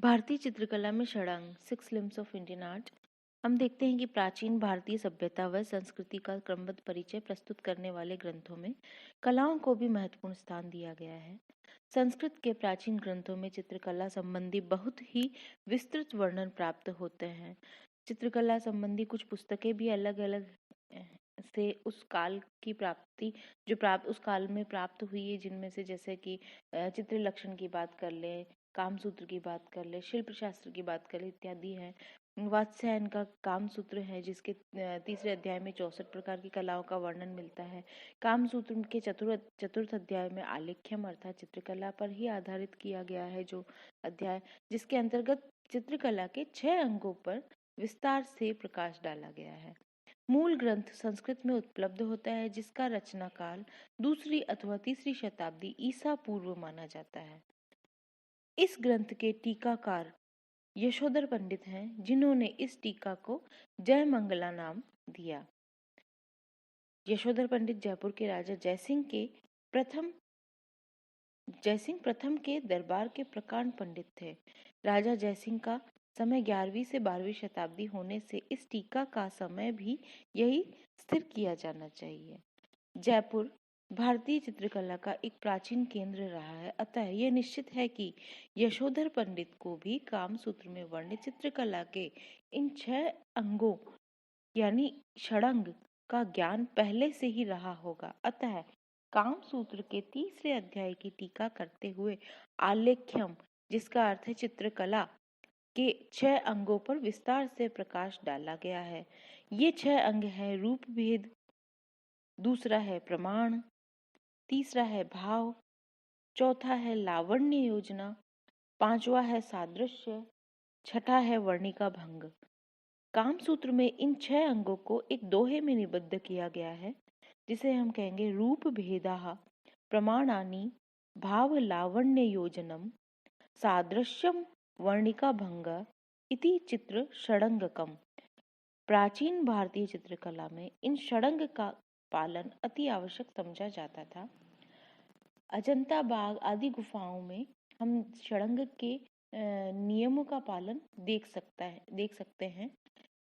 भारतीय चित्रकला में षडांग 6 लिम्स ऑफ इंडियन आर्ट। हम देखते हैं कि प्राचीन भारतीय सभ्यता व संस्कृति का क्रमबद्ध परिचय प्रस्तुत करने वाले ग्रंथों में कलाओं को भी महत्वपूर्ण स्थान दिया गया है। संस्कृत के प्राचीन ग्रंथों में चित्रकला संबंधी बहुत ही विस्तृत वर्णन प्राप्त होते हैं। चित्रकला संबंधी कुछ पुस्तकें भी अलग अलग से उस काल की प्राप्ति उस काल में प्राप्त हुई है, जिनमें से जैसे कि चित्र लक्षण की बात कर ले, कामसूत्र की बात कर ले, शिल्प शास्त्र की बात कर ले इत्यादि है। वात्स्यायन का कामसूत्र है, जिसके तीसरे अध्याय में 64 प्रकार की कलाओं का वर्णन मिलता है। कामसूत्र के चतुर्थ अध्याय में आलेख्यम अर्थात चित्रकला पर ही आधारित किया गया है जो अध्याय, जिसके अंतर्गत चित्रकला के 6 अंगों पर विस्तार से प्रकाश डाला गया है। मूल ग्रंथ संस्कृत में उपलब्ध होता है, जिसका रचना काल दूसरी अथवा तीसरी शताब्दी ईसा पूर्व माना जाता है। इस ग्रंथ के टीकाकार यशोधर पंडित हैं, जिन्होंने इस टीका को जय मंगला नाम दिया। यशोधर पंडित जयपुर के राजा जयसिंह प्रथम के दरबार के प्रकांड पंडित थे। राजा जयसिंह का समय 11वीं से 12वीं शताब्दी होने से इस टीका का समय भी यही स्थिर किया जाना चाहिए। जयपुर भारतीय चित्रकला का एक प्राचीन केंद्र रहा है, अतः यह निश्चित है कि यशोधर पंडित को भी कामसूत्र में वर्णित चित्रकला के इन 6 अंगों यानी षडंग का ज्ञान पहले से ही रहा होगा। अतः कामसूत्र के तीसरे अध्याय की टीका करते हुए आलेख्यम, जिसका अर्थ है चित्रकला के 6 अंगों पर विस्तार से प्रकाश डाला गया है। ये 6 अंग है रूप भेद, दूसरा है प्रमाण, तीसरा है भाव, चौथा है लावण्य योजना, पांचवा है सादृश्य, छठा है वर्णिका भंग। कामसूत्र में इन 6 अंगों को एक दोहे में निबद्ध किया गया है, जिसे हम कहेंगे रूप भेदाः प्रमाणानि भाव लावण्य योजनम सादृश्यम वर्णिका भंग इति चित्र षडंगकम। प्राचीन भारतीय चित्रकला में इन षडंग का पालन अति आवश्यक समझा जाता था। अजंता बाग आदि गुफाओं में हम षडंग के नियमों का पालन देख सकते हैं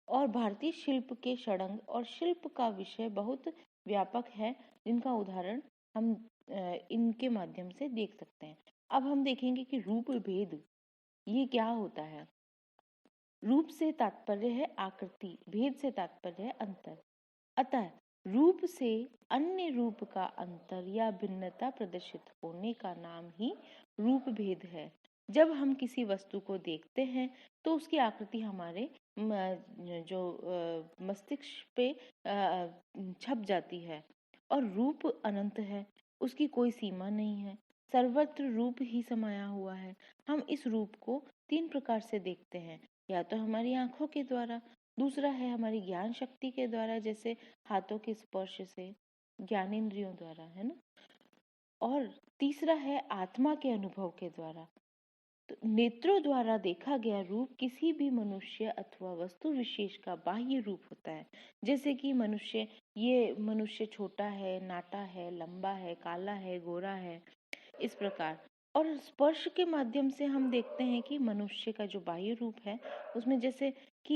और भारतीय शिल्प के षडंग और शिल्प का विषय बहुत व्यापक है, जिनका उदाहरण हम इनके माध्यम से देख सकते हैं। अब हम देखेंगे कि रूप भेद ये क्या होता है। रूप से तात्पर्य है आकृति, भेद से तात्पर्य है अंतर। अतः रूप से अन्य रूप का अंतर या भिन्नता प्रदर्शित होने का नाम ही रूप भेद है। जब हम किसी वस्तु को देखते हैं तो उसकी आकृति हमारे जो मस्तिष्क पे छप जाती है और रूप अनंत है, उसकी कोई सीमा नहीं है, सर्वत्र रूप ही समाया हुआ है। हम इस रूप को 3 प्रकार से देखते हैं, या तो हमारी आंखों के द्वारा, दूसरा है हमारी ज्ञान शक्ति के द्वारा, जैसे हाथों के स्पर्श से, ज्ञानेंद्रियों द्वारा, है ना, और तीसरा है आत्मा के अनुभव के द्वारा। तो नेत्रों द्वारा देखा गया रूप किसी भी मनुष्य अथवा वस्तु विशेष का बाह्य रूप होता है, जैसे कि ये मनुष्य छोटा है, नाटा है, लंबा है, काला है, गोरा है, इस प्रकार। और स्पर्श के माध्यम से हम देखते हैं कि मनुष्य का जो बाह्य रूप है उसमें जैसे कि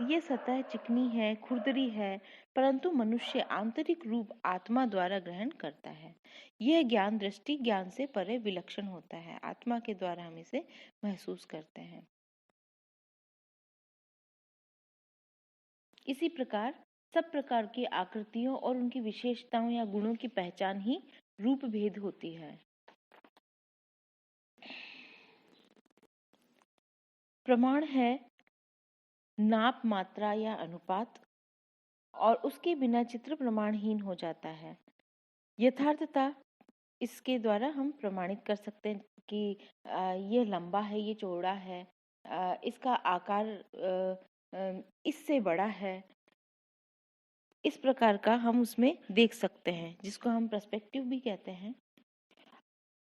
ये सतह चिकनी है, खुरदरी है, परंतु मनुष्य आंतरिक रूप आत्मा द्वारा ग्रहण करता है। यह ज्ञान दृष्टि ज्ञान से परे विलक्षण होता है, आत्मा के द्वारा हम इसे महसूस करते हैं। इसी प्रकार सब प्रकार की आकृतियों और उनकी विशेषताओं या गुणों की पहचान ही रूप भेद होती है। प्रमाण है नाप, मात्रा या अनुपात, और उसके बिना चित्र प्रमाणहीन हो जाता है। यथार्थता इसके द्वारा हम प्रमाणित कर सकते हैं कि ये लंबा है, ये चौड़ा है, इसका आकार इससे बड़ा है, इस प्रकार का हम उसमें देख सकते हैं, जिसको हम पर्सपेक्टिव भी कहते हैं।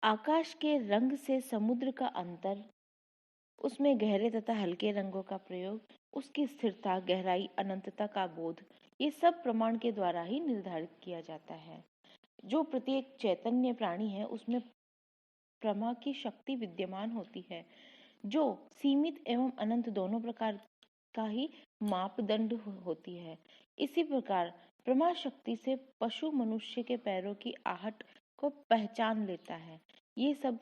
आकाश के रंग से समुद्र का अंतर, उसमें गहरे तथा हल्के रंगों का प्रयोग, उसकी स्थिरता, गहराई, अनंतता का बोध, ये सब प्रमाण के द्वारा ही निर्धारित किया जाता है। जो प्रत्येक चैतन्य प्राणी है उसमें प्रमा की शक्ति विद्यमान होती है, जो सीमित एवं अनंत दोनों प्रकार का ही मापदंड होती है। इसी प्रकार प्रमा शक्ति से पशु मनुष्य के पैरों की आहट को पहचान लेता है। ये सब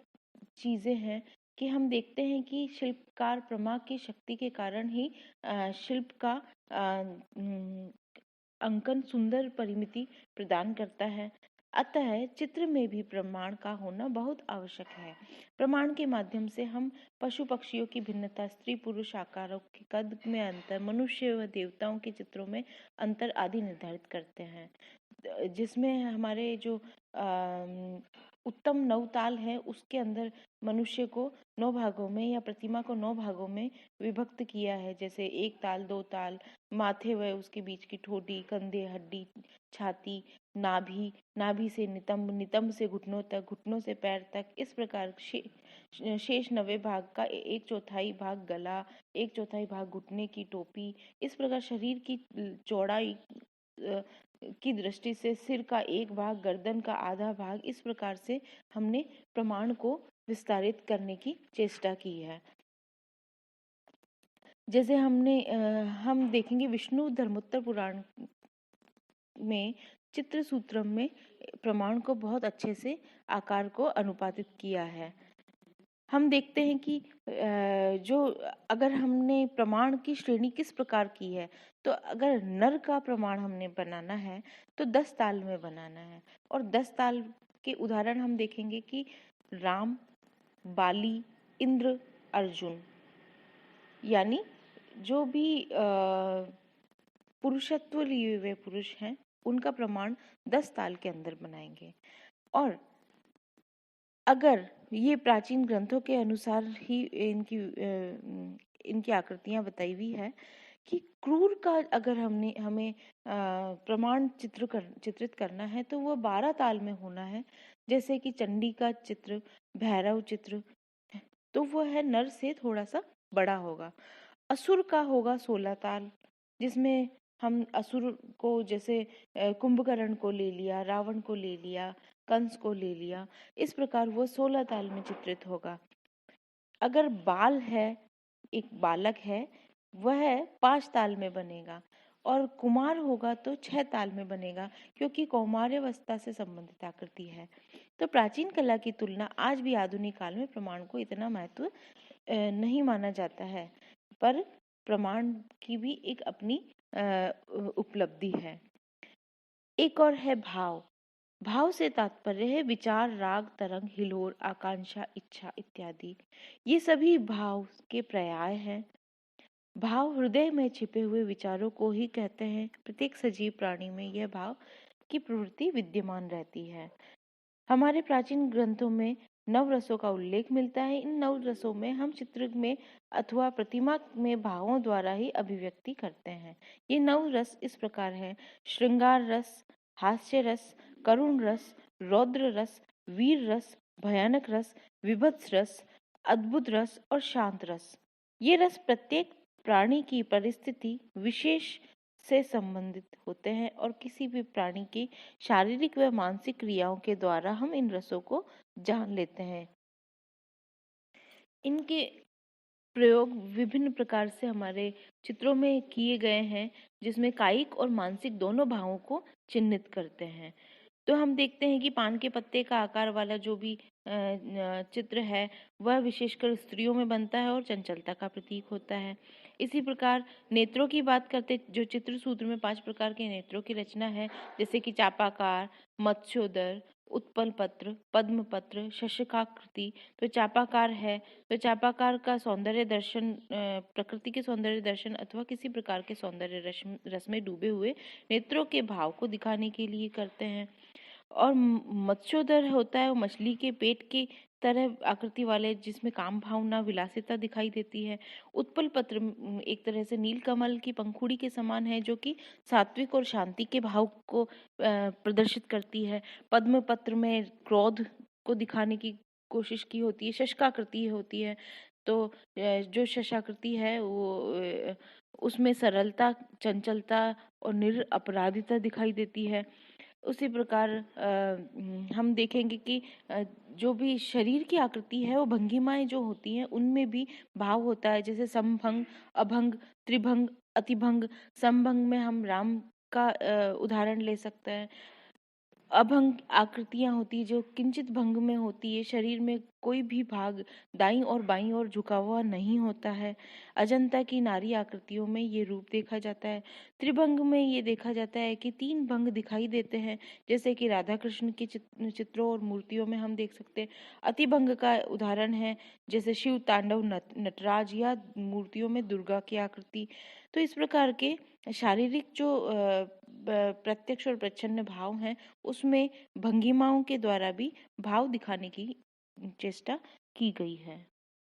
चीजें हैं कि हम देखते हैं कि शिल्पकार प्रमा की शक्ति के कारण ही शिल्प का अंकन सुंदर परिमिति प्रदान करता है। अतः चित्र में भी प्रमाण का होना बहुत आवश्यक है। प्रमाण के माध्यम से हम पशु पक्षियों की भिन्नता, स्त्री पुरुष आकारों के कद में अंतर, मनुष्य व देवताओं के चित्रों में अंतर आदि निर्धारित करते हैं, जिसमें हमारे जो उत्तम नवताल है उसके अंदर मनुष्य को 9 भागों में या प्रतिमा को 9 भागों में विभक्त किया है। जैसे 1 ताल, 2 ताल, माथे व उसके बीच की ठोड़ी, कंधे, हड्डी, छाती, नाभि, नाभि से नितंब, नितंब से घुटनों तक, घुटनों से पैर तक। इस प्रकार शेष 90 भाग का 1/4 भाग गला, 1/4 भाग घुटने की टोपी। इस प्रकार शरीर की चौड़ाई की दृष्टि से सिर का 1 भाग, गर्दन का आधा भाग, इस प्रकार से हमने प्रमाण को विस्तारित करने की चेष्टा की है। जैसे हम देखेंगे विष्णु धर्मोत्तर पुराण में चित्र सूत्रम में प्रमाण को बहुत अच्छे से आकार को अनुपातित किया है। हम देखते हैं कि जो अगर हमने प्रमाण की श्रेणी किस प्रकार की है, तो अगर नर का प्रमाण हमने बनाना है तो 10 ताल में बनाना है। और 10 ताल के उदाहरण हम देखेंगे कि राम, बाली, इंद्र, अर्जुन, यानी जो भी पुरुषत्व लिए हुए पुरुष हैं उनका प्रमाण 10 ताल के अंदर बनाएंगे। और अगर ये प्राचीन ग्रंथों के अनुसार ही इनकी आकृतियां बताई हुई है कि क्रूर का अगर हमें प्रमाण चित्रित करना है तो वो 12 ताल में होना है। जैसे कि चंडी का चित्र, भैरव चित्र, तो वो है नर से थोड़ा सा बड़ा होगा। असुर का होगा 16 ताल, जिसमें हम असुर को जैसे कुंभकर्ण को ले लिया, रावण को ले लिया, कंस को ले लिया, इस प्रकार वो 16 ताल में चित्रित होगा। अगर बाल है, एक बालक है, वह 5 ताल में बनेगा। और कुमार होगा तो 6 ताल में बनेगा, क्योंकि कौमार्यावस्था से संबंधित आकृति है। तो प्राचीन कला की तुलना आज भी आधुनिक काल में प्रमाण को इतना महत्व नहीं माना जाता है, पर प्रमाण की भी एक अपनी उपलब्धि है। एक और है भाव। भाव से तात्पर्य है विचार, राग, तरंग, हिलोर, आकांक्षा, इच्छा इत्यादि। ये सभी भाव के पर्याय हैं। भाव हृदय में छिपे हुए विचारों को ही कहते हैं। प्रत्येक सजीव प्राणी में यह भाव की प्रवृत्ति विद्यमान रहती है। हमारे प्राचीन ग्रंथों में 9 रसों का उल्लेख मिलता है। इन 9 रसों में हम चित्र में अथवा प्रतिमा में भावों द्वारा ही अभिव्यक्ति करते हैं। ये 9 रस इस प्रकार हैं: श्रृंगार रस, हास्य रस, करुण रस, रौद्र रस, वीर रस, भयानक रस, विभत्स रस, अद्भुत रस और शांत रस। ये रस प्रत्येक प्राणी की परिस्थिति विशेष से संबंधित होते हैं और किसी भी प्राणी की शारीरिक व मानसिक क्रियाओं के द्वारा हम इन रसों को जान लेते हैं। इनके प्रयोग विभिन्न प्रकार से हमारे चित्रों में किए गए हैं, जिसमें कायिक और मानसिक दोनों भावों को चिन्हित करते हैं। तो हम देखते हैं कि पान के पत्ते का आकार वाला जो भी चित्र है वह विशेषकर स्त्रियों में बनता है और चंचलता का प्रतीक होता है। इसी प्रकार नेत्रों की बात करते, जो चित्र सूत्र में 5 प्रकार के नेत्रों की रचना है, जैसे कि चापाकार, मत्स्योदर, उत्पल पत्र, पद्म पत्र, शशकाकृति। तो चापाकार है तो चापाकार का सौंदर्य दर्शन प्रकृति के सौंदर्य दर्शन अथवा किसी प्रकार के सौंदर्य रस में डूबे हुए नेत्रों के भाव को दिखाने के लिए करते हैं। और मत्स्योदर होता है वो मछली के पेट की तरह आकृति वाले, जिसमें काम भावना विलासिता दिखाई देती है। उत्पल पत्र एक तरह से नीलकमल की पंखुड़ी के समान है, जो कि सात्विक और शांति के भाव को प्रदर्शित करती है। पद्म पत्र में क्रोध को दिखाने की कोशिश की होती है। शशकाकृति होती है तो जो शशाकृति है वो उसमें सरलता, चंचलता और निरअपराधिता दिखाई देती है। उसी प्रकार हम देखेंगे कि जो भी शरीर की आकृति है वो भंगिमाएं जो होती हैं उनमें भी भाव होता है, जैसे समभंग, अभंग, त्रिभंग, अतिभंग। समभंग में हम राम का उदाहरण ले सकते हैं। अभंग आकृतियां होती जो किंचित भंग में होती है, शरीर में कोई भी भाग दाईं और बाईं ओर झुका हुआ नहीं होता है। अजंता की नारी आकृतियों में ये रूप देखा जाता है। त्रिभंग में ये देखा जाता है कि तीन भंग दिखाई देते हैं, जैसे कि राधा कृष्ण के चित्रों और मूर्तियों में हम देख सकते हैं। अतिभंग का उदाहरण है जैसे शिव तांडव, नटराज, या मूर्तियों में दुर्गा की आकृति। तो इस प्रकार के शारीरिक जो प्रत्यक्ष और प्रच्छन्न भाव हैं उसमें भंगिमाओं के द्वारा भी भाव दिखाने की चेष्टा की गई है।